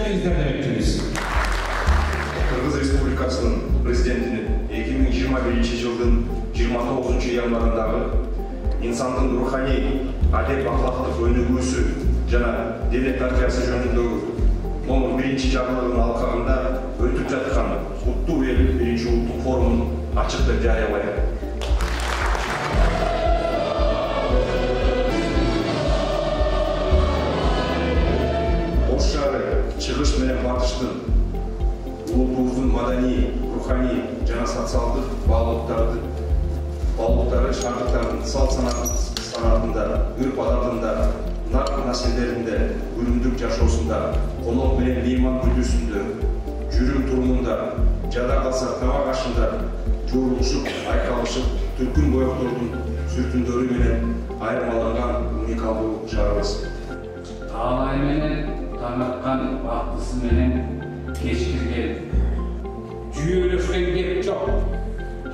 desteklerinizi demekçimiz. Kırgız Respublikasının Prezidentinin 2021 жылдың 29 yanvarındağı insanın ruhani, adep ahlaklık önügüsü jana demokratiyası jönündөгү номер 1 жарлыгынын алкагында өтүп жаткан Улуттук эл 1 улуттук форумун ачык деп жарыялайм. Ош шаары чыгыш менен батыштын улутубуздун маданий, руханий жана социалдык баалуулуктары шаардыктардын салт санатында, үрп-адатында, нарк маселелеринде, күнүмдүк жашоосунда, конок менен мейман күтүүсүндө, жүрүү-турумунда, жада калса тамак ашында жуурулушуп, айкалышып, түркүн боектордун сүртүндөрү менен айырмаланган уникалдуу шаарыбыз. Таалай менен таңаткан бактысы менен кечкирген. Жүйөлөшкөн кеп жок.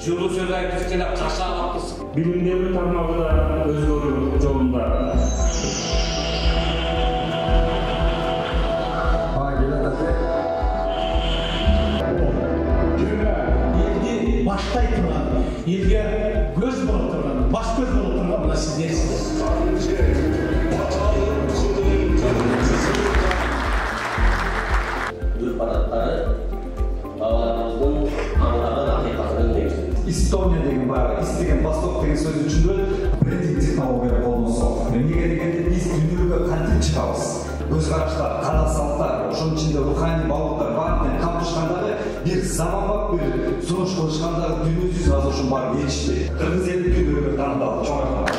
Жылуу сөз айтып жана каша алапсыз. Билимдерүү тармагы да өзгөрүү жолунда. Елді баштай тұрған, елге көз болып тұрған, баш көз болып тұрған мына сіздерсіз. Үрп-адаттары бабаларымыздың аңдаған акыйкатынын негизинде. Estonia деген бар, истеген Восток деген сөздүн ичинде брендинг технология болмосо, эмнеге дегенде биз дүйнөгө кантип чыгабыз? Көз караштар, кара салттар, ошонун ичинде руханий баалуулуктар баарын камтышкандагы бир заманбап бир сунуш кылышкандагы дүйнө жүзү азыр ушун баары ээричти. Кыргыз элдик күндөөлүгө таандалып чоң рахмат.